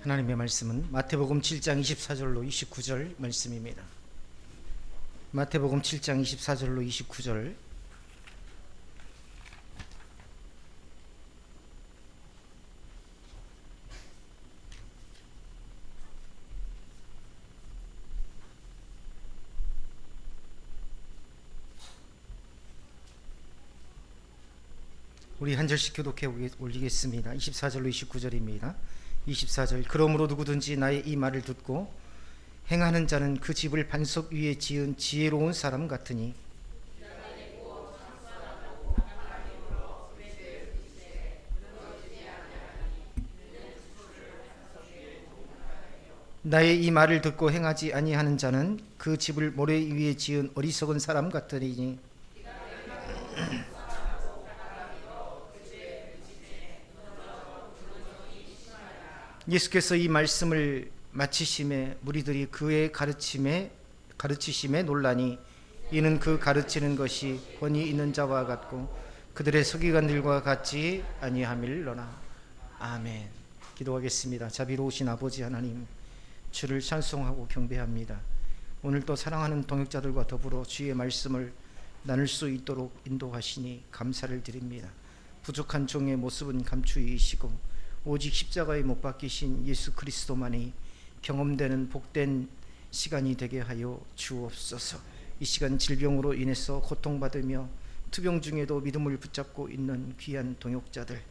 하나님의 말씀은 마태복음 7장 24절로 29절 말씀입니다. 마태복음 7장 24절로 29절. 우리 한 절씩 교독해 올리겠습니다. 24절로 29절입니다. 24절. 그러므로 누구든지 나의 이 말을 듣고 행하는 자는 그 집을 반석 위에 지은 지혜로운 사람 같으니 나의 이 말을 듣고 행하지 아니하는 자는 그 집을 모래 위에 지은 어리석은 사람 같으니 예수께서 이 말씀을 마치심에 무리들이 그의 가르치심에 놀라니 이는 그 가르치는 것이 권위 있는 자와 같고 그들의 서기관들과 같지 아니함일러나. 아멘. 기도하겠습니다. 자비로우신 아버지 하나님, 주를 찬송하고 경배합니다. 오늘 또 사랑하는 동역자들과 더불어 주의 말씀을 나눌 수 있도록 인도하시니 감사를 드립니다. 부족한 종의 모습은 감추이시고 오직 십자가에 못 박히신 예수 그리스도만이 경험되는 복된 시간이 되게 하여 주옵소서. 이 시간 질병으로 인해서 고통받으며 투병 중에도 믿음을 붙잡고 있는 귀한 동역자들,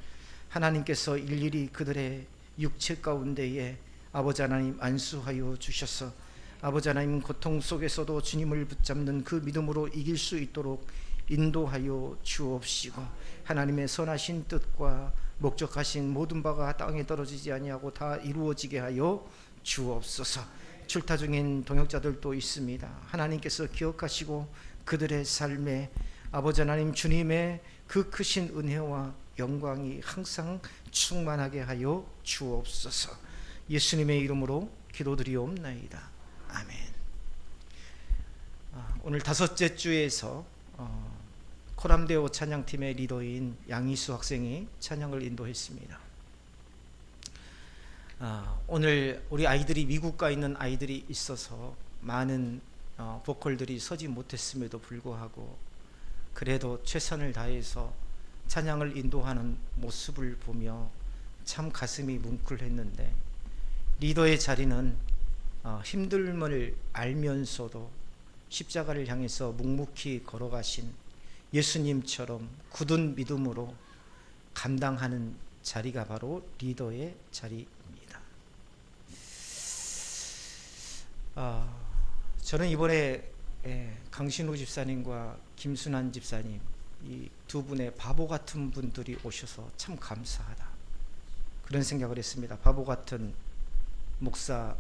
하나님께서 일일이 그들의 육체 가운데에 아버지 하나님 안수하여 주셔서 아버지 하나님 고통 속에서도 주님을 붙잡는 그 믿음으로 이길 수 있도록 인도하여 주옵시고 하나님의 선하신 뜻과 목적하신 모든 바가 땅에 떨어지지 아니하고 다 이루어지게 하여 주옵소서. 출타 중인 동역자들도 있습니다. 하나님께서 기억하시고 그들의 삶에 아버지 하나님 주님의 그 크신 은혜와 영광이 항상 충만하게 하여 주옵소서. 예수님의 이름으로 기도드리옵나이다. 아멘. 오늘 다섯째 주에서 코람데오 찬양팀의 리더인 양희수 학생이 찬양을 인도했습니다. 오늘 우리 아이들이 미국 가 있는 아이들이 있어서 많은 보컬들이 서지 못했음에도 불구하고 그래도 최선을 다해서 찬양을 인도하는 모습을 보며 참 가슴이 뭉클했는데, 리더의 자리는 힘듦을 알면서도 십자가를 향해서 묵묵히 걸어가신 예수님처럼 굳은 믿음으로 감당하는 자리가 바로 리더의 자리입니다. 저는 이번에 강신우 집사님과 김순환 집사님, 이 두 분의 바보 같은 분들이 오셔서 참 감사하다, 그런 생각을 했습니다. 바보 같은 목사를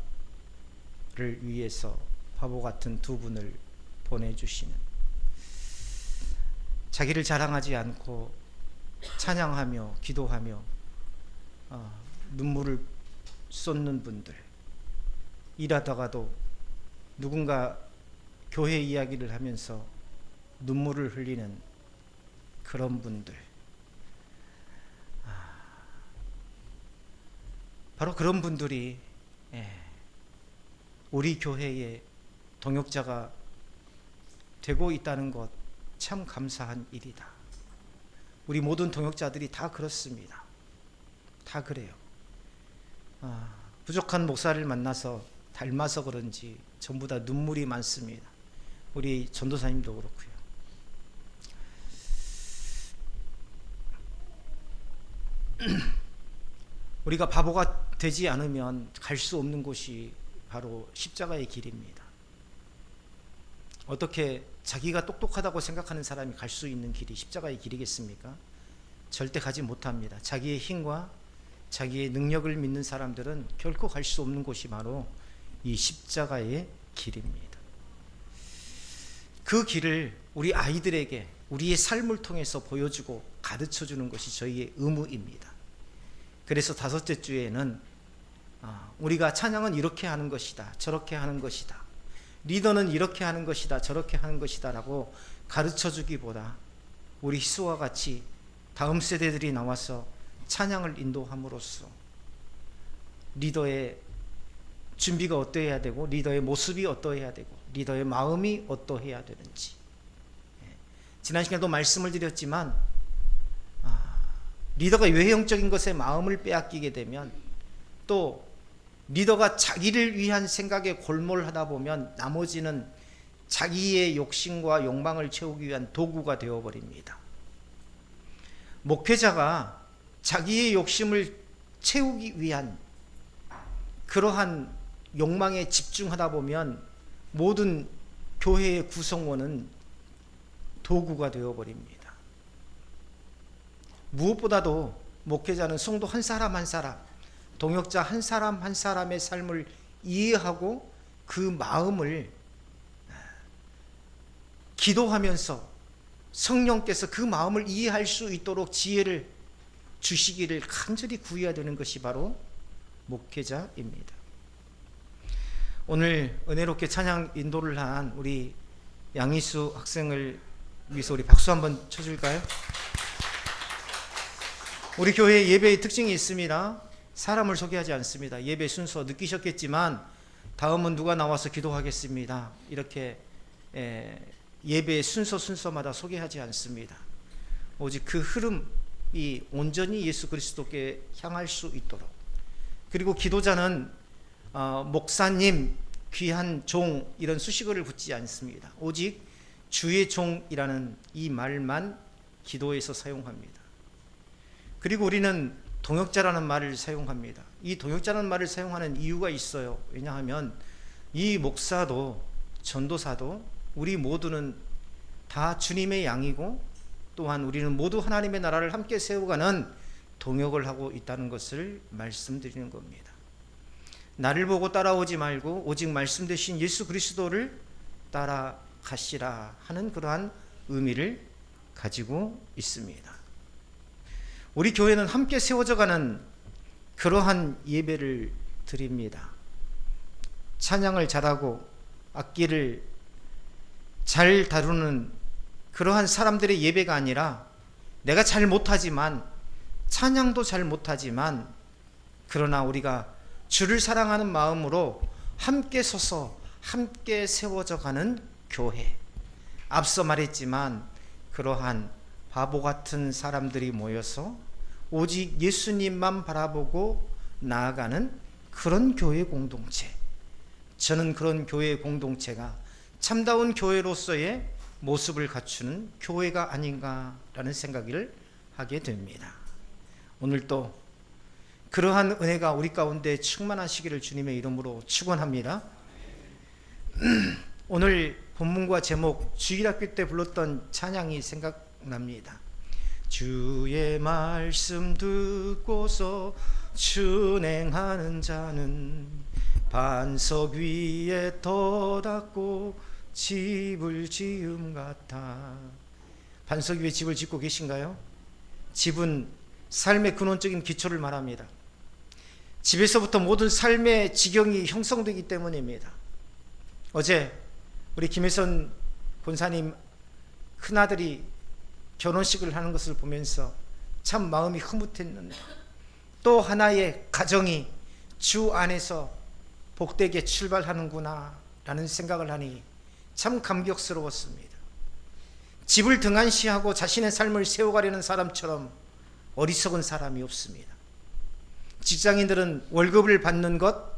위해서 바보 같은 두 분을 보내주시는, 자기를 자랑하지 않고 찬양하며 기도하며 눈물을 쏟는 분들, 일하다가도 누군가 교회 이야기를 하면서 눈물을 흘리는 그런 분들, 바로 그런 분들이 우리 교회의 동역자가 되고 있다는 것, 참 감사한 일이다. 우리 모든 동역자들이 다 그렇습니다. 다 그래요. 부족한 목사를 만나서 닮아서 그런지 전부 다 눈물이 많습니다. 우리 전도사님도 그렇고요. 우리가 바보가 되지 않으면 갈 수 없는 곳이 바로 십자가의 길입니다. 어떻게 자기가 똑똑하다고 생각하는 사람이 갈 수 있는 길이 십자가의 길이겠습니까? 절대 가지 못합니다. 자기의 힘과 자기의 능력을 믿는 사람들은 결코 갈 수 없는 곳이 바로 이 십자가의 길입니다. 그 길을 우리 아이들에게 우리의 삶을 통해서 보여주고 가르쳐주는 것이 저희의 의무입니다. 그래서 다섯째 주에는 우리가 찬양은 이렇게 하는 것이다, 저렇게 하는 것이다, 리더는 이렇게 하는 것이다, 저렇게 하는 것이다 라고 가르쳐주기보다 우리 희수와 같이 다음 세대들이 나와서 찬양을 인도함으로써 리더의 준비가 어떠해야 되고, 리더의 모습이 어떠해야 되고, 리더의 마음이 어떠해야 되는지. 지난 시간에도 말씀을 드렸지만 리더가 외형적인 것에 마음을 빼앗기게 되면, 또 리더가 자기를 위한 생각에 골몰하다 보면 나머지는 자기의 욕심과 욕망을 채우기 위한 도구가 되어버립니다. 목회자가 자기의 욕심을 채우기 위한 그러한 욕망에 집중하다 보면 모든 교회의 구성원은 도구가 되어버립니다. 무엇보다도 목회자는 성도 한 사람 한 사람, 동역자 한 사람 한 사람의 삶을 이해하고 그 마음을 기도하면서 성령께서 그 마음을 이해할 수 있도록 지혜를 주시기를 간절히 구해야 되는 것이 바로 목회자입니다. 오늘 은혜롭게 찬양 인도를 한 우리 양희수 학생을 위해서 우리 박수 한번 쳐줄까요? 우리 교회 예배의 특징이 있습니다. 사람을 소개하지 않습니다. 예배 순서 느끼셨겠지만 다음은 누가 나와서 기도하겠습니다, 이렇게 예배의 순서마다 소개하지 않습니다. 오직 그 흐름이 온전히 예수 그리스도께 향할 수 있도록, 그리고 기도자는 목사님, 귀한 종 이런 수식어를 붙지 않습니다. 오직 주의 종이라는 이 말만 기도에서 사용합니다. 그리고 우리는 동역자라는 말을 사용합니다. 이 동역자라는 말을 사용하는 이유가 있어요. 왜냐하면 이 목사도 전도사도 우리 모두는 다 주님의 양이고, 또한 우리는 모두 하나님의 나라를 함께 세워가는 동역을 하고 있다는 것을 말씀드리는 겁니다. 나를 보고 따라오지 말고 오직 말씀 되신 예수 그리스도를 따라가시라 하는 그러한 의미를 가지고 있습니다. 우리 교회는 함께 세워져가는 그러한 예배를 드립니다. 찬양을 잘하고 악기를 잘 다루는 그러한 사람들의 예배가 아니라, 내가 잘 못하지만, 찬양도 잘 못하지만, 그러나 우리가 주를 사랑하는 마음으로 함께 서서 함께 세워져 가는 교회. 앞서 말했지만 그러한 바보 같은 사람들이 모여서 오직 예수님만 바라보고 나아가는 그런 교회 공동체. 저는 그런 교회 공동체가 참다운 교회로서의 모습을 갖추는 교회가 아닌가라는 생각을 하게 됩니다. 오늘 또 그러한 은혜가 우리 가운데 충만하시기를 주님의 이름으로 축원합니다. 오늘 본문과 제목, 주일학교 때 불렀던 찬양이 생각납니다. 주의 말씀 듣고서 준행하는 자는 반석 위에 터닫고 집을 지음 같아. 반석 위에 집을 짓고 계신가요? 집은 삶의 근원적인 기초를 말합니다. 집에서부터 모든 삶의 지경이 형성되기 때문입니다. 어제 우리 김혜선 권사님 큰아들이 결혼식을 하는 것을 보면서 참 마음이 흐뭇했는데, 또 하나의 가정이 주 안에서 복되게 출발하는구나 라는 생각을 하니 참 감격스러웠습니다. 집을 등한시하고 자신의 삶을 세워가려는 사람처럼 어리석은 사람이 없습니다. 직장인들은 월급을 받는 것,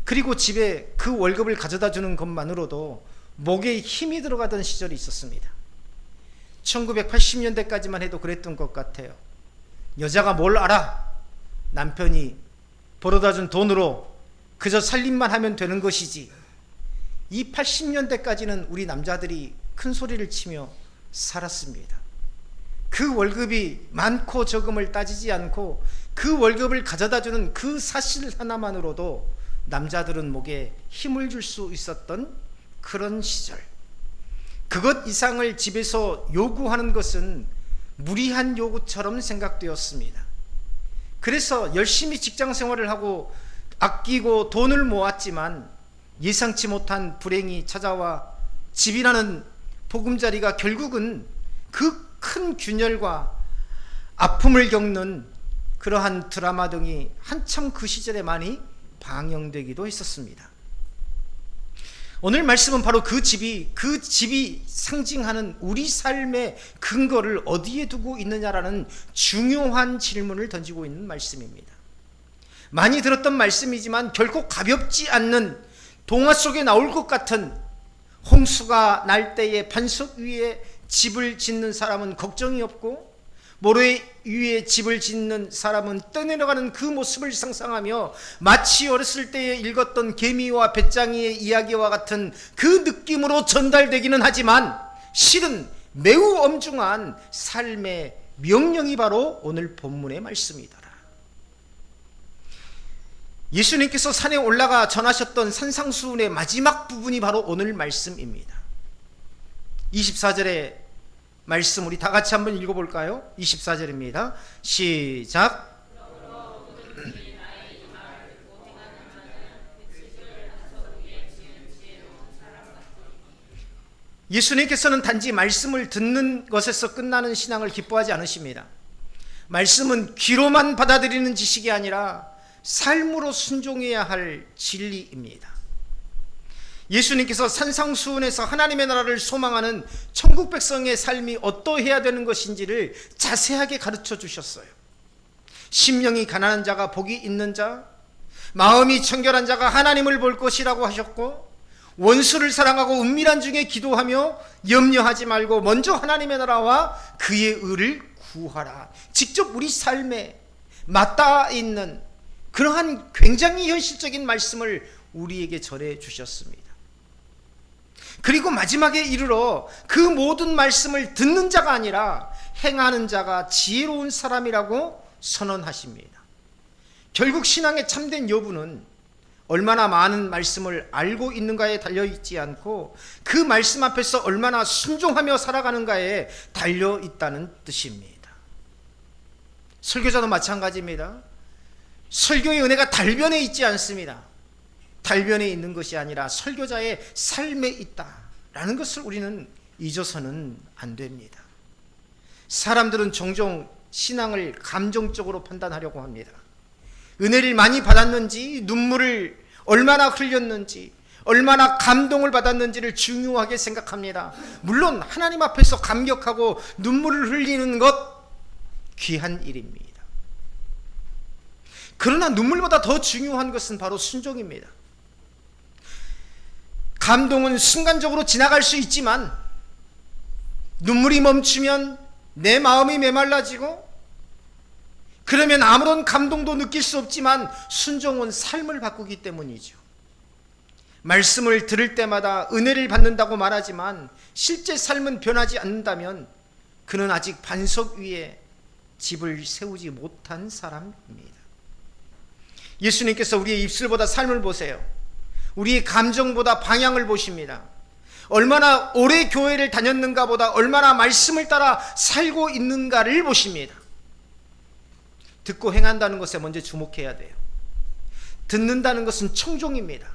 그리고 집에 그 월급을 가져다 주는 것만으로도 목에 힘이 들어가던 시절이 있었습니다. 1980년대까지만 해도 그랬던 것 같아요. 여자가 뭘 알아? 남편이 벌어다 준 돈으로 그저 살림만 하면 되는 것이지. 이 80년대까지는 우리 남자들이 큰 소리를 치며 살았습니다. 그 월급이 많고 적음을 따지지 않고 그 월급을 가져다 주는 그 사실 하나만으로도 남자들은 목에 힘을 줄 수 있었던 그런 시절. 그것 이상을 집에서 요구하는 것은 무리한 요구처럼 생각되었습니다. 그래서 열심히 직장 생활을 하고 아끼고 돈을 모았지만 예상치 못한 불행이 찾아와 집이라는 보금자리가 결국은 그 큰 균열과 아픔을 겪는 그러한 드라마 등이 한참 그 시절에 많이 방영되기도 했었습니다. 오늘 말씀은 바로 그 집이 상징하는 우리 삶의 근거를 어디에 두고 있느냐라는 중요한 질문을 던지고 있는 말씀입니다. 많이 들었던 말씀이지만 결코 가볍지 않는, 동화 속에 나올 것 같은, 홍수가 날 때에 반석 위에 집을 짓는 사람은 걱정이 없고 모래 위에 집을 짓는 사람은 떠내려가는 그 모습을 상상하며 마치 어렸을 때에 읽었던 개미와 배짱이의 이야기와 같은 그 느낌으로 전달되기는 하지만 실은 매우 엄중한 삶의 명령이 바로 오늘 본문의 말씀이더라. 예수님께서 산에 올라가 전하셨던 산상수훈의 마지막 부분이 바로 오늘 말씀입니다. 24절에 말씀 우리 다 같이 한번 읽어볼까요? 24절입니다. 시작. 예수님께서는 단지 말씀을 듣는 것에서 끝나는 신앙을 기뻐하지 않으십니다. 말씀은 귀로만 받아들이는 지식이 아니라 삶으로 순종해야 할 진리입니다. 예수님께서 산상수훈에서 하나님의 나라를 소망하는 천국 백성의 삶이 어떠해야 되는 것인지를 자세하게 가르쳐 주셨어요. 심령이 가난한 자가 복이 있는 자, 마음이 청결한 자가 하나님을 볼 것이라고 하셨고, 원수를 사랑하고 은밀한 중에 기도하며 염려하지 말고 먼저 하나님의 나라와 그의 의를 구하라. 직접 우리 삶에 맞닿아 있는 그러한 굉장히 현실적인 말씀을 우리에게 전해 주셨습니다. 그리고 마지막에 이르러 그 모든 말씀을 듣는 자가 아니라 행하는 자가 지혜로운 사람이라고 선언하십니다. 결국 신앙의 참된 여부는 얼마나 많은 말씀을 알고 있는가에 달려있지 않고 그 말씀 앞에서 얼마나 순종하며 살아가는가에 달려있다는 뜻입니다. 설교자도 마찬가지입니다. 설교의 은혜가 달변에 있지 않습니다. 달변에 있는 것이 아니라 설교자의 삶에 있다라는 것을 우리는 잊어서는 안 됩니다. 사람들은 종종 신앙을 감정적으로 판단하려고 합니다. 은혜를 많이 받았는지, 눈물을 얼마나 흘렸는지, 얼마나 감동을 받았는지를 중요하게 생각합니다. 물론 하나님 앞에서 감격하고 눈물을 흘리는 것 귀한 일입니다. 그러나 눈물보다 더 중요한 것은 바로 순종입니다. 감동은 순간적으로 지나갈 수 있지만 눈물이 멈추면 내 마음이 메말라지고, 그러면 아무런 감동도 느낄 수 없지만 순종은 삶을 바꾸기 때문이죠. 말씀을 들을 때마다 은혜를 받는다고 말하지만 실제 삶은 변하지 않는다면 그는 아직 반석 위에 집을 세우지 못한 사람입니다. 예수님께서 우리의 입술보다 삶을 보세요. 우리의 감정보다 방향을 보십니다. 얼마나 오래 교회를 다녔는가 보다 얼마나 말씀을 따라 살고 있는가를 보십니다. 듣고 행한다는 것에 먼저 주목해야 돼요. 듣는다는 것은 청종입니다.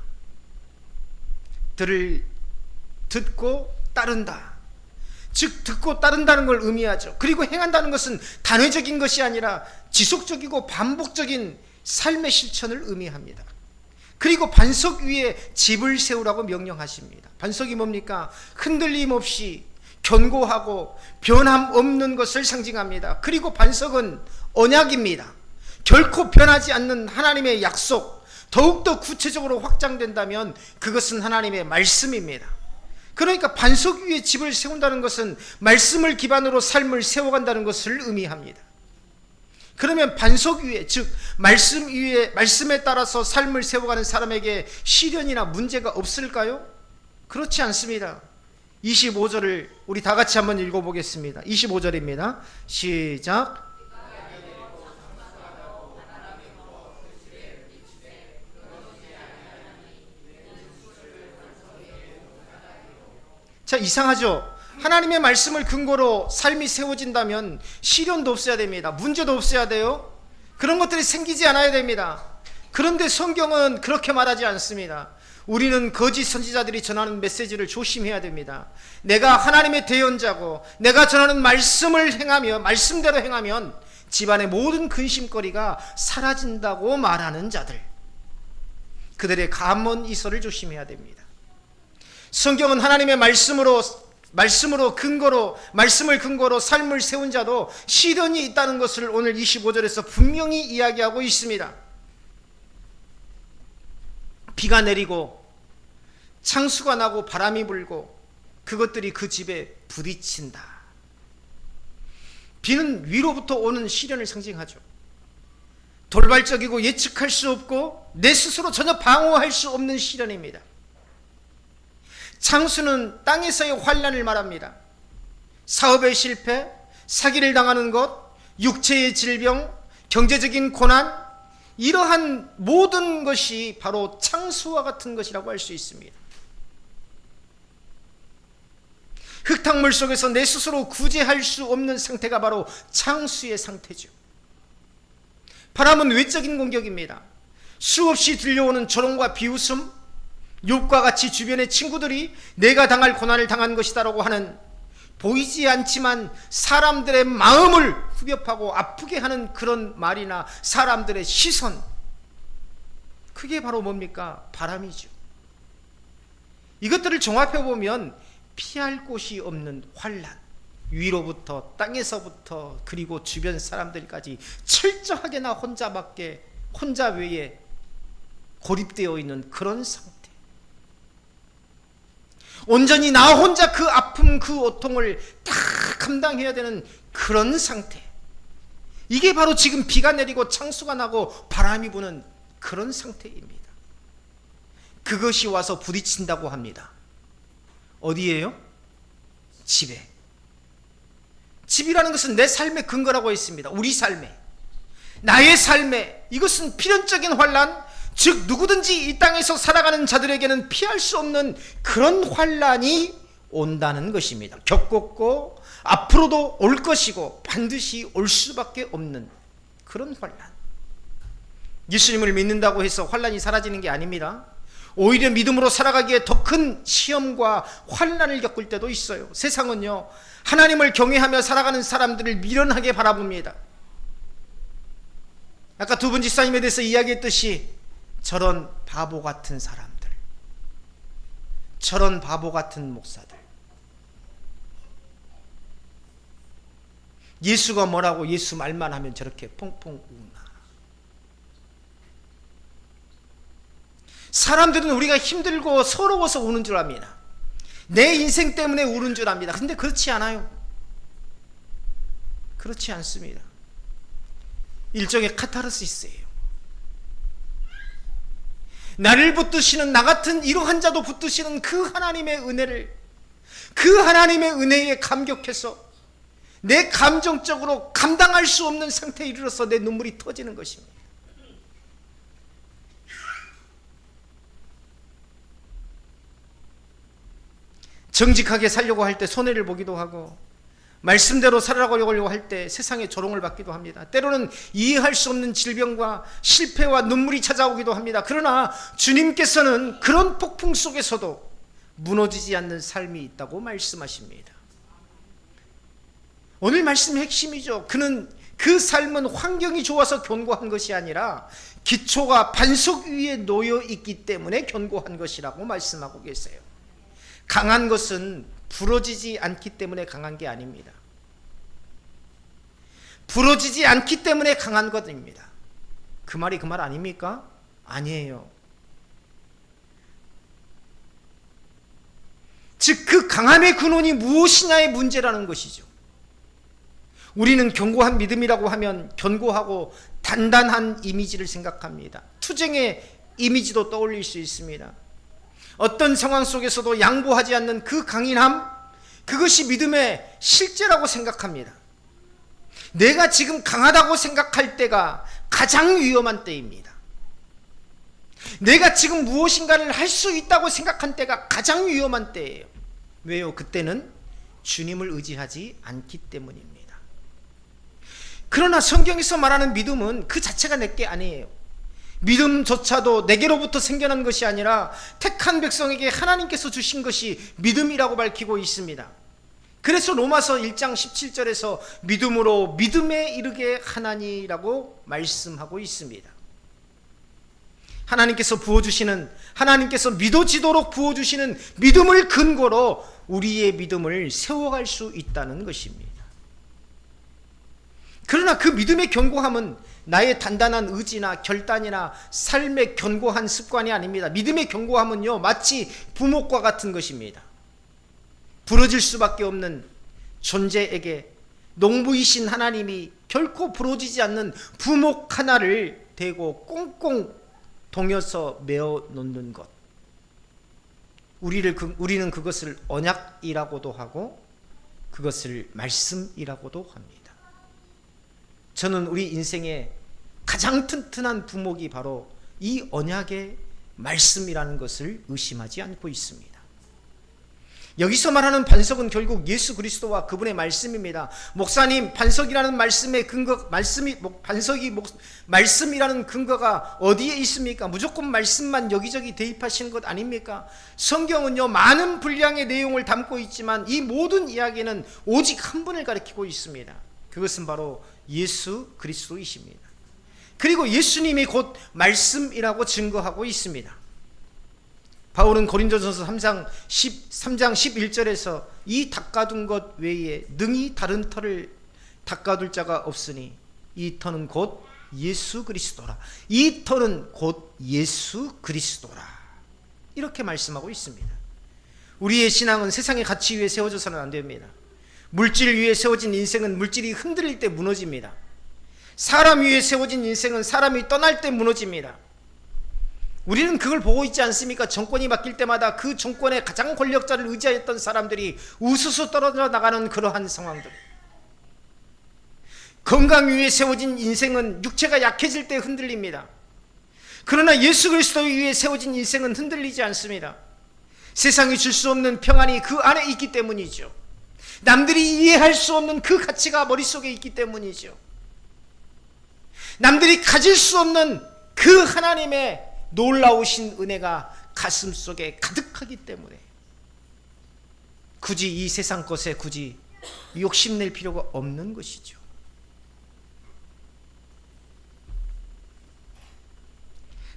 듣고 따른다. 즉 듣고 따른다는 걸 의미하죠. 그리고 행한다는 것은 단회적인 것이 아니라 지속적이고 반복적인 삶의 실천을 의미합니다. 그리고 반석 위에 집을 세우라고 명령하십니다. 반석이 뭡니까? 흔들림 없이 견고하고 변함 없는 것을 상징합니다. 그리고 반석은 언약입니다. 결코 변하지 않는 하나님의 약속, 더욱더 구체적으로 확장된다면 그것은 하나님의 말씀입니다. 그러니까 반석 위에 집을 세운다는 것은 말씀을 기반으로 삶을 세워간다는 것을 의미합니다. 그러면 반석 위에, 즉 말씀 위에, 말씀에 따라서 삶을 세워가는 사람에게 시련이나 문제가 없을까요? 그렇지 않습니다. 25절을 우리 다 같이 한번 읽어보겠습니다. 25절입니다. 시작. 자, 이상하죠? 하나님의 말씀을 근거로 삶이 세워진다면 시련도 없어야 됩니다. 문제도 없어야 돼요. 그런 것들이 생기지 않아야 됩니다. 그런데 성경은 그렇게 말하지 않습니다. 우리는 거짓 선지자들이 전하는 메시지를 조심해야 됩니다. 내가 하나님의 대언자고 내가 전하는 말씀을 행하며 말씀대로 행하면 집안의 모든 근심거리가 사라진다고 말하는 자들, 그들의 감언 이설을 조심해야 됩니다. 성경은 하나님의 말씀을 근거로 삶을 세운 자도 시련이 있다는 것을 오늘 25절에서 분명히 이야기하고 있습니다. 비가 내리고 창수가 나고 바람이 불고 그것들이 그 집에 부딪힌다. 비는 위로부터 오는 시련을 상징하죠. 돌발적이고 예측할 수 없고 내 스스로 전혀 방어할 수 없는 시련입니다. 창수는 땅에서의 환난을 말합니다. 사업의 실패, 사기를 당하는 것, 육체의 질병, 경제적인 고난, 이러한 모든 것이 바로 창수와 같은 것이라고 할 수 있습니다. 흙탕물 속에서 내 스스로 구제할 수 없는 상태가 바로 창수의 상태죠. 바람은 외적인 공격입니다. 수없이 들려오는 조롱과 비웃음, 욥과 같이 주변의 친구들이 내가 당할 고난을 당한 것이다라고 하는 보이지 않지만 사람들의 마음을 후벼파고 아프게 하는 그런 말이나 사람들의 시선, 그게 바로 뭡니까? 바람이죠. 이것들을 종합해 보면 피할 곳이 없는 환난, 위로부터 땅에서부터 그리고 주변 사람들까지 철저하게 나 혼자 외에 고립되어 있는 그런 상태, 온전히 나 혼자 그 아픔 그 고통을 다 감당해야 되는 그런 상태, 이게 바로 지금 비가 내리고 창수가 나고 바람이 부는 그런 상태입니다. 그것이 와서 부딪힌다고 합니다. 어디예요? 집에. 집이라는 것은 내 삶의 근거라고 했습니다. 우리 삶에, 나의 삶에. 이것은 필연적인 환난, 즉 누구든지 이 땅에서 살아가는 자들에게는 피할 수 없는 그런 환난이 온다는 것입니다. 겪었고 앞으로도 올 것이고 반드시 올 수밖에 없는 그런 환난. 예수님을 믿는다고 해서 환난이 사라지는 게 아닙니다. 오히려 믿음으로 살아가기에 더 큰 시험과 환난을 겪을 때도 있어요. 세상은요, 하나님을 경외하며 살아가는 사람들을 미련하게 바라봅니다. 아까 두 분 집사님에 대해서 이야기했듯이 저런 바보 같은 사람들, 저런 바보 같은 목사들, 예수가 뭐라고 예수 말만 하면 저렇게 퐁퐁 우나. 사람들은 우리가 힘들고 서러워서 우는 줄 압니다. 내 인생 때문에 우는 줄 압니다. 근데 그렇지 않아요. 그렇지 않습니다. 일종의 카타르시스예요. 나를 붙드시는, 나 같은 이러한 자도 붙드시는 그 하나님의 은혜를, 그 하나님의 은혜에 감격해서 내 감정적으로 감당할 수 없는 상태에 이르러서 내 눈물이 터지는 것입니다. 정직하게 살려고 할 때 손해를 보기도 하고, 말씀대로 살아가려고 할 때 세상의 조롱을 받기도 합니다. 때로는 이해할 수 없는 질병과 실패와 눈물이 찾아오기도 합니다. 그러나 주님께서는 그런 폭풍 속에서도 무너지지 않는 삶이 있다고 말씀하십니다. 오늘 말씀의 핵심이죠. 그 삶은 환경이 좋아서 견고한 것이 아니라 기초가 반석 위에 놓여 있기 때문에 견고한 것이라고 말씀하고 계세요. 강한 것은 부러지지 않기 때문에 강한 게 아닙니다. 부러지지 않기 때문에 강한 것입니다. 그 말이 그 말 아닙니까? 아니에요. 즉 그 강함의 근원이 무엇이냐의 문제라는 것이죠. 우리는 견고한 믿음이라고 하면 견고하고 단단한 이미지를 생각합니다. 투쟁의 이미지도 떠올릴 수 있습니다. 어떤 상황 속에서도 양보하지 않는 그 강인함, 그것이 믿음의 실제라고 생각합니다. 내가 지금 강하다고 생각할 때가 가장 위험한 때입니다. 내가 지금 무엇인가를 할 수 있다고 생각한 때가 가장 위험한 때예요. 왜요? 그때는 주님을 의지하지 않기 때문입니다. 그러나 성경에서 말하는 믿음은 그 자체가 내게 아니에요. 믿음조차도 내게로부터 생겨난 것이 아니라 택한 백성에게 하나님께서 주신 것이 믿음이라고 밝히고 있습니다. 그래서 로마서 1장 17절에서 믿음으로 믿음에 이르게 하나니라고 말씀하고 있습니다. 하나님께서 부어주시는, 하나님께서 믿어지도록 부어주시는 믿음을 근거로 우리의 믿음을 세워갈 수 있다는 것입니다. 그러나 그 믿음의 견고함은 나의 단단한 의지나 결단이나 삶의 견고한 습관이 아닙니다. 믿음의 견고함은요, 마치 부목과 같은 것입니다. 부러질 수밖에 없는 존재에게 농부이신 하나님이 결코 부러지지 않는 부목 하나를 대고 꽁꽁 동여서 메어 놓는 것, 우리는 그것을 언약이라고도 하고 그것을 말씀이라고도 합니다. 저는 우리 인생의 가장 튼튼한 부목이 바로 이 언약의 말씀이라는 것을 의심하지 않고 있습니다. 여기서 말하는 반석은 결국 예수 그리스도와 그분의 말씀입니다. 목사님, 반석이라는 말씀의 근거, 말씀이라는 근거가 어디에 있습니까? 무조건 말씀만 여기저기 대입하시는 것 아닙니까? 성경은요, 많은 분량의 내용을 담고 있지만 이 모든 이야기는 오직 한 분을 가리키고 있습니다. 그것은 바로 예수 그리스도이십니다. 그리고 예수님이 곧 말씀이라고 증거하고 있습니다. 바울은 고린도전서 3장 11절에서 이 닦아둔 것 외에 능히 다른 터를 닦아둘 자가 없으니 이 터는 곧 예수 그리스도라. 이 터는 곧 예수 그리스도라. 이렇게 말씀하고 있습니다. 우리의 신앙은 세상의 가치 위에 세워져서는 안 됩니다. 물질 위에 세워진 인생은 물질이 흔들릴 때 무너집니다. 사람 위에 세워진 인생은 사람이 떠날 때 무너집니다. 우리는 그걸 보고 있지 않습니까? 정권이 바뀔 때마다 그 정권의 가장 권력자를 의지하였던 사람들이 우수수 떨어져 나가는 그러한 상황들. 건강 위에 세워진 인생은 육체가 약해질 때 흔들립니다. 그러나 예수 그리스도 위에 세워진 인생은 흔들리지 않습니다. 세상이 줄 수 없는 평안이 그 안에 있기 때문이죠. 남들이 이해할 수 없는 그 가치가 머릿속에 있기 때문이죠. 남들이 가질 수 없는 그 하나님의 놀라우신 은혜가 가슴 속에 가득하기 때문에 굳이 이 세상 것에 굳이 욕심낼 필요가 없는 것이죠.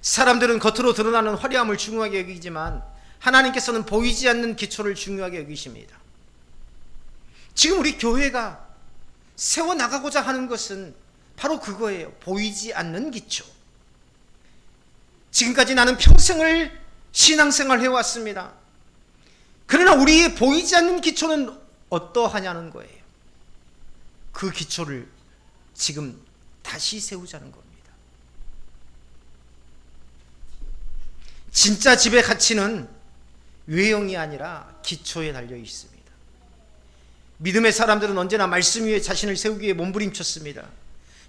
사람들은 겉으로 드러나는 화려함을 중요하게 여기지만 하나님께서는 보이지 않는 기초를 중요하게 여기십니다. 지금 우리 교회가 세워나가고자 하는 것은 바로 그거예요. 보이지 않는 기초. 지금까지 나는 평생을 신앙생활 해왔습니다. 그러나 우리의 보이지 않는 기초는 어떠하냐는 거예요. 그 기초를 지금 다시 세우자는 겁니다. 진짜 집의 가치는 외형이 아니라 기초에 달려 있습니다. 믿음의 사람들은 언제나 말씀 위에 자신을 세우기 위해 몸부림쳤습니다.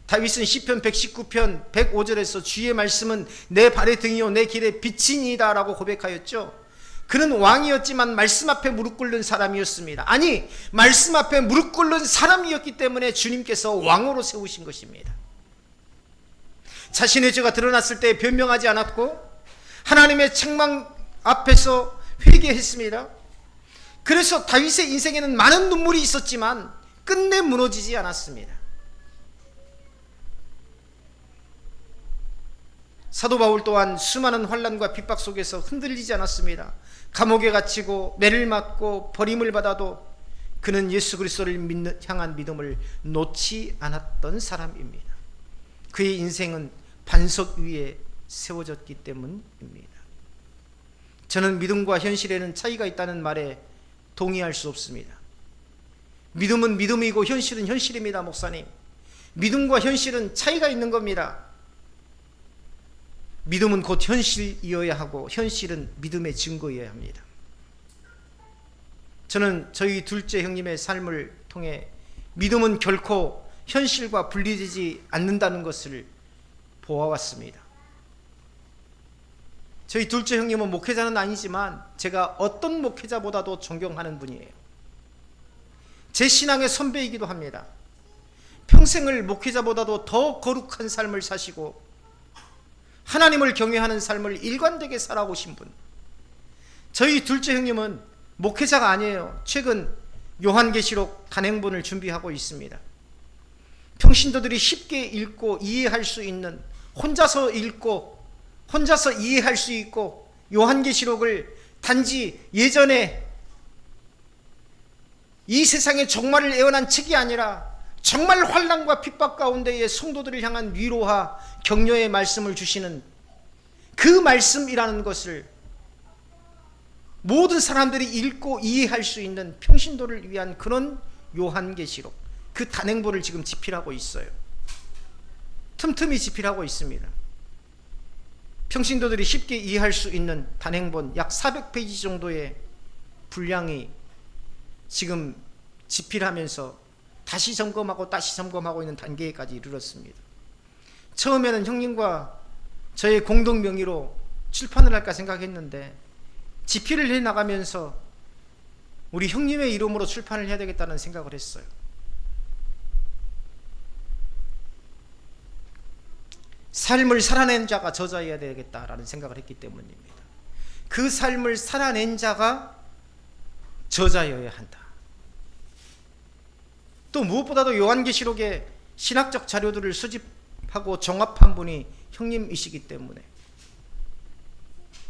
다윗은 시편 119편 105절에서 주의 말씀은 내 발의 등이요 내 길의 빛이니이다 라고 고백하였죠. 그는 왕이었지만 말씀 앞에 무릎 꿇는 사람이었습니다. 아니, 말씀 앞에 무릎 꿇는 사람이었기 때문에 주님께서 왕으로 세우신 것입니다. 자신의 죄가 드러났을 때 변명하지 않았고 하나님의 책망 앞에서 회개했습니다. 그래서 다윗의 인생에는 많은 눈물이 있었지만 끝내 무너지지 않았습니다. 사도 바울 또한 수많은 환난과 핍박 속에서 흔들리지 않았습니다. 감옥에 갇히고 매를 맞고 버림을 받아도 그는 예수 그리스도를 향한 믿음을 놓지 않았던 사람입니다. 그의 인생은 반석 위에 세워졌기 때문입니다. 저는 믿음과 현실에는 차이가 있다는 말에 동의할 수 없습니다. 믿음은 믿음이고 현실은 현실입니다. 목사님, 믿음과 현실은 차이가 있는 겁니다. 믿음은 곧 현실이어야 하고 현실은 믿음의 증거여야 합니다. 저는 저희 둘째 형님의 삶을 통해 믿음은 결코 현실과 분리되지 않는다는 것을 보아왔습니다. 저희 둘째 형님은 목회자는 아니지만 제가 어떤 목회자보다도 존경하는 분이에요. 제 신앙의 선배이기도 합니다. 평생을 목회자보다도 더 거룩한 삶을 사시고 하나님을 경외하는 삶을 일관되게 살아오신 분. 저희 둘째 형님은 목회자가 아니에요. 최근 요한계시록 단행본을 준비하고 있습니다. 평신도들이 쉽게 읽고 이해할 수 있는, 혼자서 읽고 혼자서 이해할 수 있고 요한계시록을 단지 예전에 이 세상의 종말을 예언한 책이 아니라 정말 환난과 핍박 가운데의 성도들을 향한 위로와 격려의 말씀을 주시는 그 말씀이라는 것을 모든 사람들이 읽고 이해할 수 있는 평신도를 위한 그런 요한계시록, 그 단행본을 지금 집필하고 있어요. 틈틈이 집필하고 있습니다. 평신도들이 쉽게 이해할 수 있는 단행본 약 400페이지 정도의 분량이 지금 집필하면서 다시 점검하고 있는 단계까지 이르렀습니다. 처음에는 형님과 저의 공동 명의로 출판을 할까 생각했는데 집필을 해나가면서 우리 형님의 이름으로 출판을 해야 되겠다는 생각을 했어요. 삶을 살아낸 자가 저자여야 되겠다라는 생각을 했기 때문입니다. 그 삶을 살아낸 자가 저자여야 한다. 또 무엇보다도 요한계시록의 신학적 자료들을 수집하고 종합한 분이 형님이시기 때문에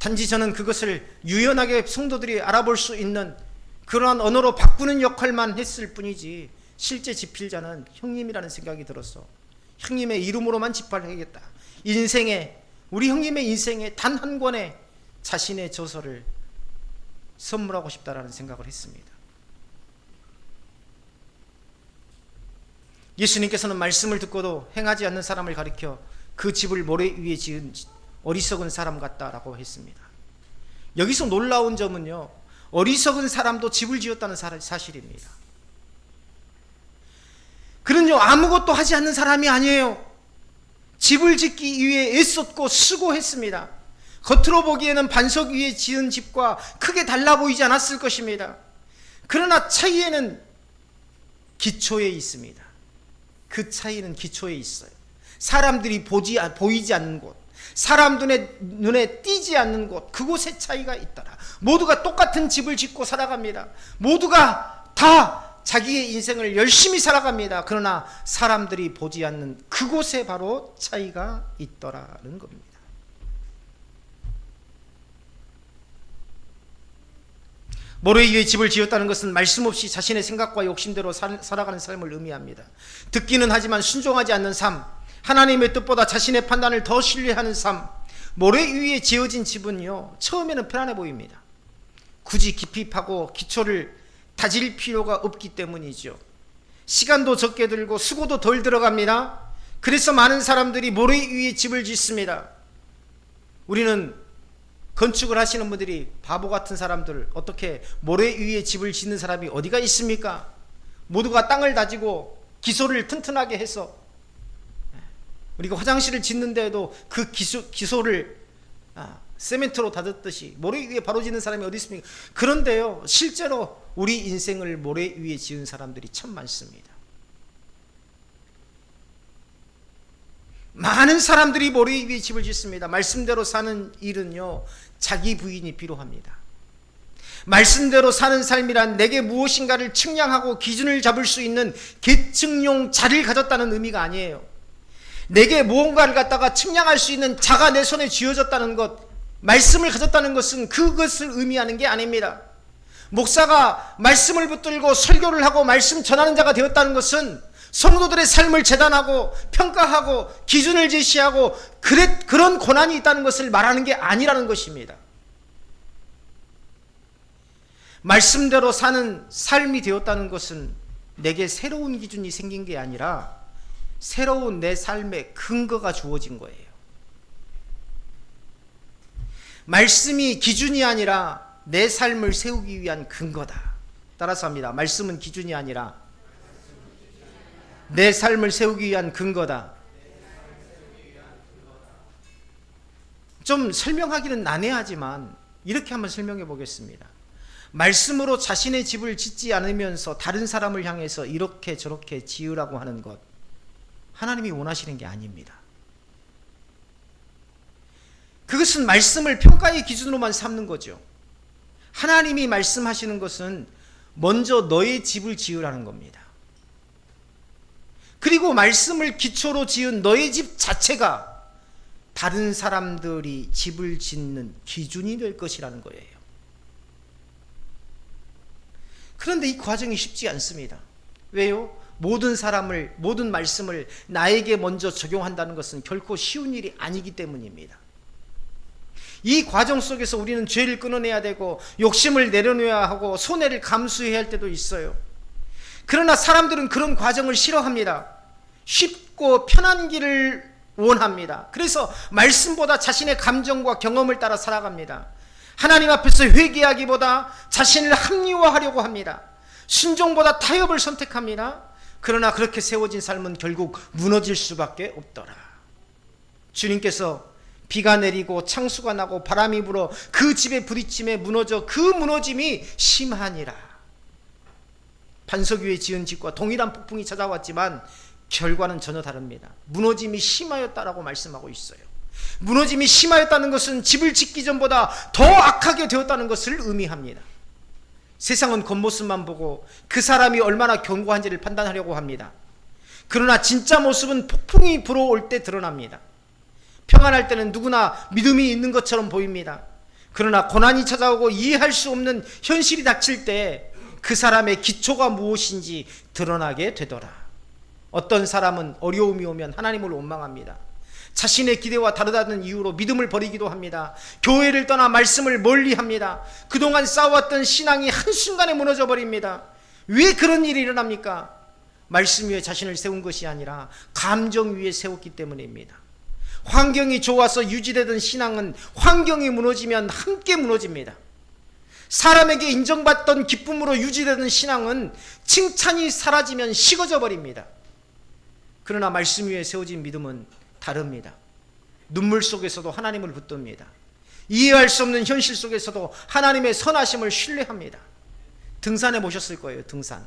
단지 저는 그것을 유연하게 성도들이 알아볼 수 있는 그러한 언어로 바꾸는 역할만 했을 뿐이지 실제 집필자는 형님이라는 생각이 들어서 형님의 이름으로만 집필하겠다. 우리 형님의 인생에 단 한 권의 자신의 저서를 선물하고 싶다라는 생각을 했습니다. 예수님께서는 말씀을 듣고도 행하지 않는 사람을 가리켜 그 집을 모래 위에 지은 어리석은 사람 같다라고 했습니다. 여기서 놀라운 점은요, 어리석은 사람도 집을 지었다는 사실입니다. 그는요 아무것도 하지 않는 사람이 아니에요. 집을 짓기 위해 애썼고 수고했습니다. 겉으로 보기에는 반석 위에 지은 집과 크게 달라 보이지 않았을 것입니다. 그러나 차이에는 기초에 있습니다. 그 차이는 기초에 있어요. 사람들이 보이지 않는 곳, 사람들의 눈에 띄지 않는 곳, 그곳에 차이가 있더라. 모두가 똑같은 집을 짓고 살아갑니다. 모두가 다 자기의 인생을 열심히 살아갑니다. 그러나 사람들이 보지 않는 그곳에 바로 차이가 있더라는 겁니다. 모래 위에 집을 지었다는 것은 말씀 없이 자신의 생각과 욕심대로 살아가는 삶을 의미합니다. 듣기는 하지만 순종하지 않는 삶, 하나님의 뜻보다 자신의 판단을 더 신뢰하는 삶. 모래 위에 지어진 집은요 처음에는 편안해 보입니다. 굳이 깊이 파고 기초를 다질 필요가 없기 때문이죠. 시간도 적게 들고 수고도 덜 들어갑니다. 그래서 많은 사람들이 모래 위에 집을 짓습니다. 우리는 건축을 하시는 분들이 바보 같은 사람들, 어떻게 모래 위에 집을 짓는 사람이 어디가 있습니까? 모두가 땅을 다지고 기소를 튼튼하게 해서, 우리가 화장실을 짓는데도 그 기소를 세멘트로 다듬듯이 모래 위에 바로 짓는 사람이 어디 있습니까? 그런데요 실제로 우리 인생을 모래 위에 지은 사람들이 참 많습니다. 많은 사람들이 모래 위에 집을 짓습니다. 말씀대로 사는 일은요 자기 부인이 필요합니다. 말씀대로 사는 삶이란 내게 무엇인가를 측량하고 기준을 잡을 수 있는 계층용 자를 가졌다는 의미가 아니에요. 내게 무언가를 갖다가 측량할 수 있는 자가 내 손에 쥐어졌다는 것, 말씀을 가졌다는 것은 그것을 의미하는 게 아닙니다. 목사가 말씀을 붙들고 설교를 하고 말씀 전하는 자가 되었다는 것은 성도들의 삶을 재단하고 평가하고 기준을 제시하고 그런 권한이 있다는 것을 말하는 게 아니라는 것입니다. 말씀대로 사는 삶이 되었다는 것은 내게 새로운 기준이 생긴 게 아니라 새로운 내 삶의 근거가 주어진 거예요. 말씀이 기준이 아니라 내 삶을 세우기 위한 근거다. 따라서 합니다. 말씀은 기준이 아니라 내 삶을 세우기 위한 근거다. 좀 설명하기는 난해하지만 이렇게 한번 설명해 보겠습니다. 말씀으로 자신의 집을 짓지 않으면서 다른 사람을 향해서 이렇게 저렇게 지으라고 하는 것, 하나님이 원하시는 게 아닙니다. 그것은 말씀을 평가의 기준으로만 삼는 거죠. 하나님이 말씀하시는 것은 먼저 너의 집을 지으라는 겁니다. 그리고 말씀을 기초로 지은 너의 집 자체가 다른 사람들이 집을 짓는 기준이 될 것이라는 거예요. 그런데 이 과정이 쉽지 않습니다. 왜요? 모든 말씀을 나에게 먼저 적용한다는 것은 결코 쉬운 일이 아니기 때문입니다. 이 과정 속에서 우리는 죄를 끊어내야 되고 욕심을 내려놓아야 하고 손해를 감수해야 할 때도 있어요. 그러나 사람들은 그런 과정을 싫어합니다. 쉽고 편한 길을 원합니다. 그래서 말씀보다 자신의 감정과 경험을 따라 살아갑니다. 하나님 앞에서 회개하기보다 자신을 합리화하려고 합니다. 순종보다 타협을 선택합니다. 그러나 그렇게 세워진 삶은 결국 무너질 수밖에 없더라. 주님께서 비가 내리고 창수가 나고 바람이 불어 그 집에 부딪힘에 무너져 그 무너짐이 심하니라. 반석 위에 지은 집과 동일한 폭풍이 찾아왔지만 결과는 전혀 다릅니다. 무너짐이 심하였다라고 말씀하고 있어요. 무너짐이 심하였다는 것은 집을 짓기 전보다 더 악하게 되었다는 것을 의미합니다. 세상은 겉모습만 보고 그 사람이 얼마나 견고한지를 판단하려고 합니다. 그러나 진짜 모습은 폭풍이 불어올 때 드러납니다. 평안할 때는 누구나 믿음이 있는 것처럼 보입니다. 그러나 고난이 찾아오고 이해할 수 없는 현실이 닥칠 때 그 사람의 기초가 무엇인지 드러나게 되더라. 어떤 사람은 어려움이 오면 하나님을 원망합니다. 자신의 기대와 다르다는 이유로 믿음을 버리기도 합니다. 교회를 떠나 말씀을 멀리합니다. 그동안 쌓아왔던 신앙이 한순간에 무너져 버립니다. 왜 그런 일이 일어납니까? 말씀 위에 자신을 세운 것이 아니라 감정 위에 세웠기 때문입니다. 환경이 좋아서 유지되던 신앙은 환경이 무너지면 함께 무너집니다. 사람에게 인정받던 기쁨으로 유지되던 신앙은 칭찬이 사라지면 식어져 버립니다. 그러나 말씀 위에 세워진 믿음은 다릅니다. 눈물 속에서도 하나님을 붙듭니다. 이해할 수 없는 현실 속에서도 하나님의 선하심을 신뢰합니다. 등산해 보셨을 거예요. 등산.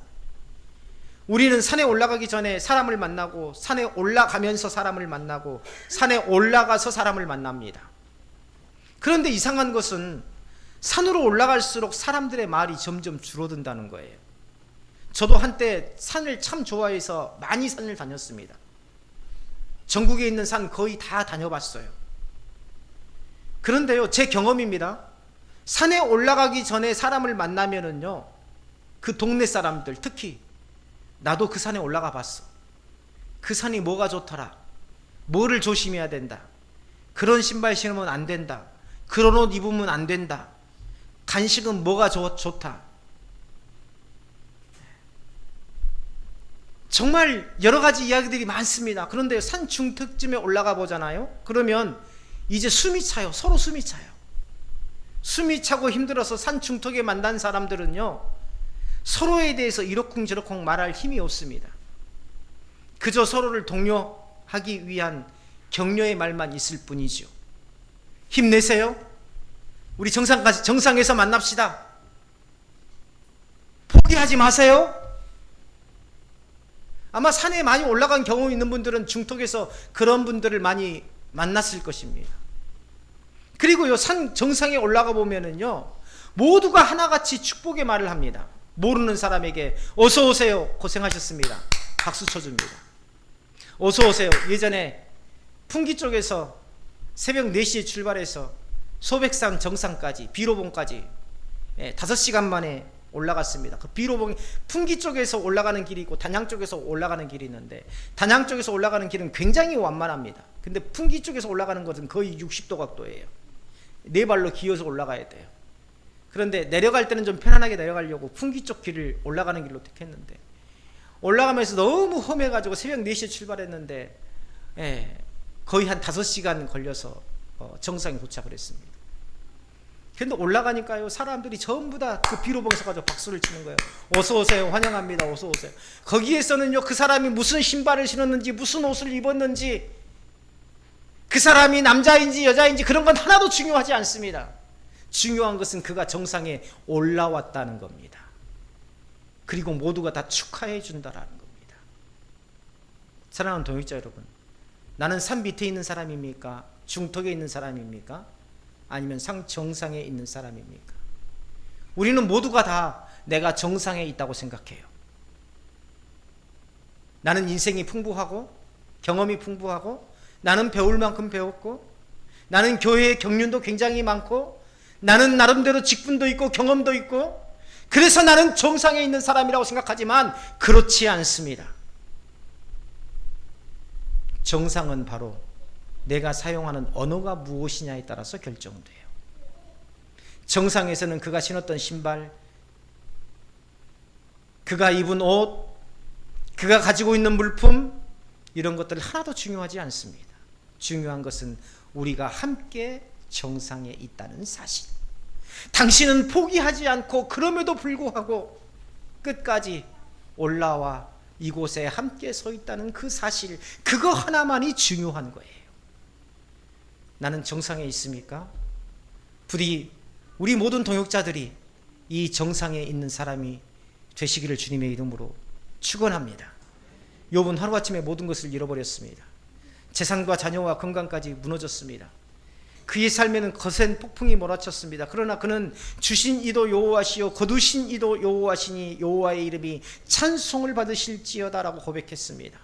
우리는 산에 올라가기 전에 사람을 만나고 산에 올라가면서 사람을 만나고 산에 올라가서 사람을 만납니다. 그런데 이상한 것은 산으로 올라갈수록 사람들의 말이 점점 줄어든다는 거예요. 저도 한때 산을 참 좋아해서 많이 산을 다녔습니다. 전국에 있는 산 거의 다 다녀봤어요. 그런데요, 제 경험입니다. 산에 올라가기 전에 사람을 만나면은요, 그 동네 사람들, 특히 나도 그 산에 올라가 봤어. 그 산이 뭐가 좋더라. 뭐를 조심해야 된다. 그런 신발 신으면 안 된다. 그런 옷 입으면 안 된다. 간식은 뭐가 좋다. 정말 여러 가지 이야기들이 많습니다. 그런데 산 중턱쯤에 올라가 보잖아요. 그러면 이제 숨이 차요. 서로 숨이 차요. 숨이 차고 힘들어서 산 중턱에 만난 사람들은요, 서로에 대해서 이러쿵저러쿵 말할 힘이 없습니다. 그저 서로를 독려하기 위한 격려의 말만 있을 뿐이죠. 힘내세요. 우리 정상에서 만납시다. 포기하지 마세요. 아마 산에 많이 올라간 경험이 있는 분들은 중턱에서 그런 분들을 많이 만났을 것입니다. 그리고요, 산 정상에 올라가 보면은요, 모두가 하나같이 축복의 말을 합니다. 모르는 사람에게 어서 오세요. 고생하셨습니다. 박수 쳐줍니다. 어서 오세요. 예전에 풍기 쪽에서 새벽 4시에 출발해서 소백산 정상까지, 비로봉까지 5시간 만에 올라갔습니다. 그 비로봉이 풍기 쪽에서 올라가는 길이 있고 단양 쪽에서 올라가는 길이 있는데, 단양 쪽에서 올라가는 길은 굉장히 완만합니다. 근데 풍기 쪽에서 올라가는 것은 거의 60도 각도예요. 네 발로 기어서 올라가야 돼요. 그런데 내려갈 때는 좀 편안하게 내려가려고 풍기 쪽 길을 올라가는 길로 택했는데, 올라가면서 너무 험해가지고 새벽 4시에 출발했는데 거의 한 5시간 걸려서 정상에 도착을 했습니다. 근데 올라가니까요, 사람들이 전부 다 그 비로봉에서 가지고 박수를 치는 거예요. 어서 오세요. 환영합니다. 어서 오세요. 거기에서는요, 그 사람이 무슨 신발을 신었는지, 무슨 옷을 입었는지, 그 사람이 남자인지 여자인지 그런 건 하나도 중요하지 않습니다. 중요한 것은 그가 정상에 올라왔다는 겁니다. 그리고 모두가 다 축하해 준다라는 겁니다. 사랑하는 동역자 여러분, 나는 산 밑에 있는 사람입니까? 중턱에 있는 사람입니까? 아니면 정상에 있는 사람입니까? 우리는 모두가 다 내가 정상에 있다고 생각해요. 나는 인생이 풍부하고 경험이 풍부하고 나는 배울 만큼 배웠고 나는 교회의 경륜도 굉장히 많고 나는 나름대로 직분도 있고 경험도 있고 그래서 나는 정상에 있는 사람이라고 생각하지만 그렇지 않습니다. 정상은 바로 내가 사용하는 언어가 무엇이냐에 따라서 결정돼요. 정상에서는 그가 신었던 신발, 그가 입은 옷, 그가 가지고 있는 물품, 이런 것들 하나도 중요하지 않습니다. 중요한 것은 우리가 함께 정상에 있다는 사실. 당신은 포기하지 않고 그럼에도 불구하고 끝까지 올라와 이곳에 함께 서 있다는 그 사실, 그거 하나만이 중요한 거예요. 나는 정상에 있습니까? 부디 우리 모든 동역자들이 이 정상에 있는 사람이 되시기를 주님의 이름으로 축원합니다. 욥은 하루아침에 모든 것을 잃어버렸습니다. 재산과 자녀와 건강까지 무너졌습니다. 그의 삶에는 거센 폭풍이 몰아쳤습니다. 그러나 그는 주신 이도 여호와시요 거두신 이도 여호와시니 여호와의 이름이 찬송을 받으실지어다라고 고백했습니다.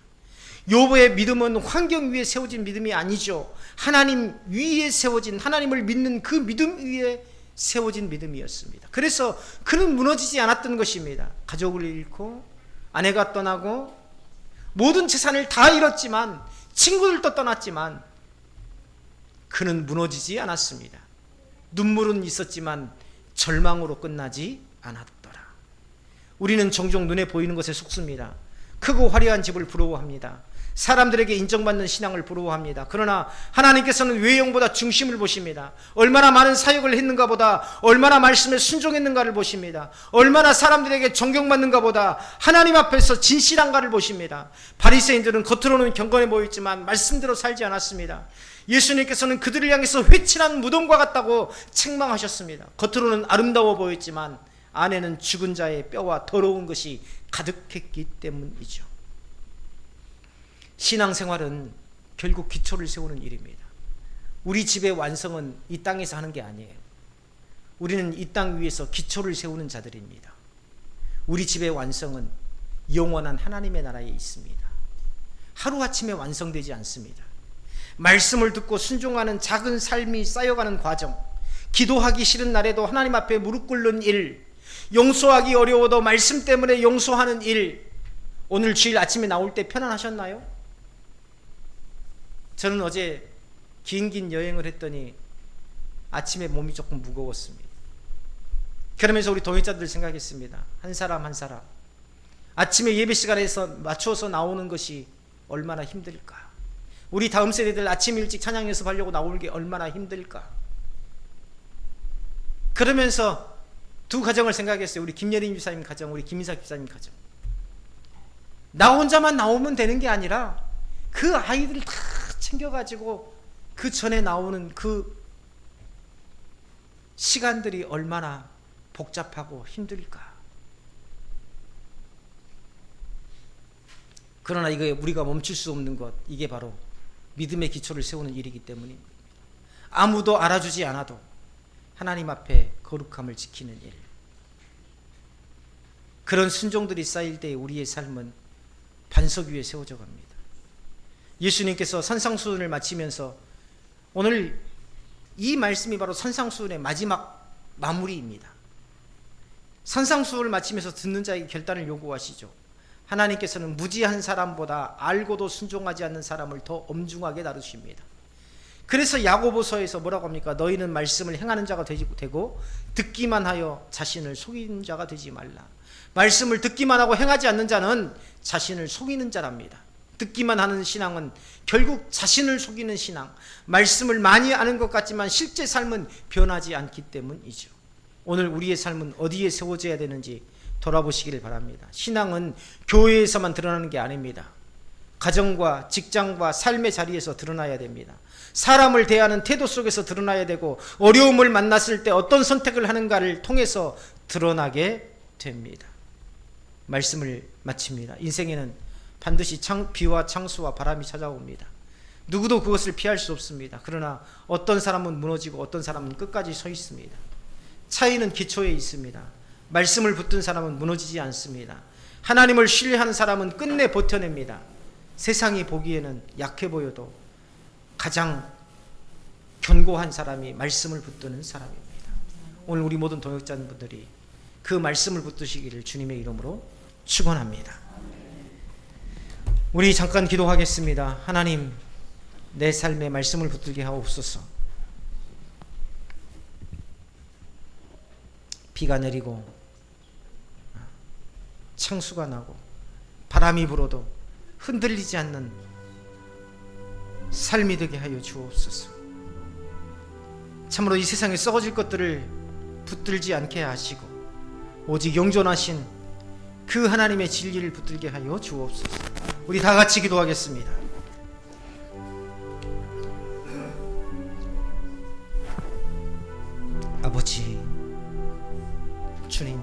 욥의 믿음은 환경 위에 세워진 믿음이 아니죠. 하나님 위에 세워진, 하나님을 믿는 그 믿음 위에 세워진 믿음이었습니다. 그래서 그는 무너지지 않았던 것입니다. 가족을 잃고 아내가 떠나고 모든 재산을 다 잃었지만, 친구들도 떠났지만 그는 무너지지 않았습니다. 눈물은 있었지만 절망으로 끝나지 않았더라. 우리는 종종 눈에 보이는 것에 속습니다. 크고 화려한 집을 부러워합니다. 사람들에게 인정받는 신앙을 부러워합니다. 그러나 하나님께서는 외형보다 중심을 보십니다. 얼마나 많은 사역을 했는가 보다, 얼마나 말씀에 순종했는가를 보십니다. 얼마나 사람들에게 존경받는가 보다 하나님 앞에서 진실한가를 보십니다. 바리새인들은 겉으로는 경건해 보였지만 말씀대로 살지 않았습니다. 예수님께서는 그들을 향해서 회칠한 무덤과 같다고 책망하셨습니다. 겉으로는 아름다워 보였지만 안에는 죽은 자의 뼈와 더러운 것이 가득했기 때문이죠. 신앙생활은 결국 기초를 세우는 일입니다. 우리 집의 완성은 이 땅에서 하는 게 아니에요. 우리는 이 땅 위에서 기초를 세우는 자들입니다. 우리 집의 완성은 영원한 하나님의 나라에 있습니다. 하루아침에 완성되지 않습니다. 말씀을 듣고 순종하는 작은 삶이 쌓여가는 과정, 기도하기 싫은 날에도 하나님 앞에 무릎 꿇는 일, 용서하기 어려워도 말씀 때문에 용서하는 일. 오늘 주일 아침에 나올 때 편안하셨나요? 저는 어제 긴 여행을 했더니 아침에 몸이 조금 무거웠습니다. 그러면서 우리 동역자들 생각했습니다. 한 사람 한 사람 아침에 예배 시간에서 맞춰서 나오는 것이 얼마나 힘들까. 우리 다음 세대들 아침 일찍 찬양 연습하려고 나오는 게 얼마나 힘들까. 그러면서 두 가정을 생각했어요. 우리 김예린 집사님 가정, 우리 김인사 집사님 가정. 나 혼자만 나오면 되는 게 아니라 그 아이들을 다 챙겨가지고 그 전에 나오는 그 시간들이 얼마나 복잡하고 힘들까. 그러나 이거 우리가 멈출 수 없는 것, 이게 바로 믿음의 기초를 세우는 일이기 때문입니다. 아무도 알아주지 않아도 하나님 앞에 거룩함을 지키는 일, 그런 순종들이 쌓일 때 우리의 삶은 반석 위에 세워져 갑니다. 예수님께서 산상수훈을 마치면서, 오늘 이 말씀이 바로 산상수훈의 마지막 마무리입니다. 산상수훈을 마치면서 듣는 자에게 결단을 요구하시죠. 하나님께서는 무지한 사람보다 알고도 순종하지 않는 사람을 더 엄중하게 다루십니다. 그래서 야고보서에서 뭐라고 합니까? 너희는 말씀을 행하는 자가 되고 듣기만 하여 자신을 속이는 자가 되지 말라. 말씀을 듣기만 하고 행하지 않는 자는 자신을 속이는 자랍니다. 듣기만 하는 신앙은 결국 자신을 속이는 신앙, 말씀을 많이 아는 것 같지만 실제 삶은 변하지 않기 때문이죠. 오늘 우리의 삶은 어디에 세워져야 되는지 돌아보시기를 바랍니다. 신앙은 교회에서만 드러나는 게 아닙니다. 가정과 직장과 삶의 자리에서 드러나야 됩니다. 사람을 대하는 태도 속에서 드러나야 되고, 어려움을 만났을 때 어떤 선택을 하는가를 통해서 드러나게 됩니다. 말씀을 마칩니다. 인생에는 반드시 비와 창수와 바람이 찾아옵니다. 누구도 그것을 피할 수 없습니다. 그러나 어떤 사람은 무너지고 어떤 사람은 끝까지 서 있습니다. 차이는 기초에 있습니다. 말씀을 붙든 사람은 무너지지 않습니다. 하나님을 신뢰하는 사람은 끝내 버텨냅니다. 세상이 보기에는 약해 보여도 가장 견고한 사람이 말씀을 붙드는 사람입니다. 오늘 우리 모든 동역자분들이 그 말씀을 붙드시기를 주님의 이름으로 축원합니다. 우리 잠깐 기도하겠습니다. 하나님, 내 삶에 말씀을 붙들게 하옵소서. 비가 내리고 창수가 나고 바람이 불어도 흔들리지 않는 삶이 되게 하여 주옵소서. 참으로 이 세상에 썩어질 것들을 붙들지 않게 하시고 오직 영존하신 그 하나님의 진리를 붙들게 하여 주옵소서. 우리 다 같이 기도하겠습니다. 아버지 주님,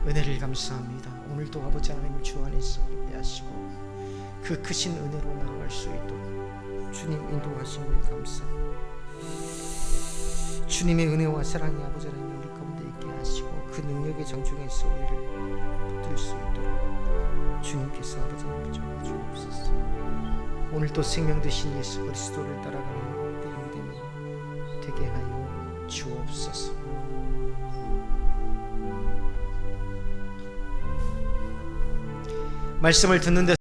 은혜를 감사합니다. 오늘도 아버지 하나님 주 안에서 예배하시고 그 크신 은혜로 나아갈 수 있도록 주님 인도하심을 감사합니다. 주님의 은혜와 사랑이 아버지 하나님 우리 가운데 있게 하시고 그 능력의 정중에서 우리를 붙들 수 있도록 주님께서 아버지 하나님 붙잡아 주옵소서. 오늘도 생명 되신 예수 그리스도를 따라가는 우리 믿음이 되게 하여 주옵소서. 말씀을 듣는 데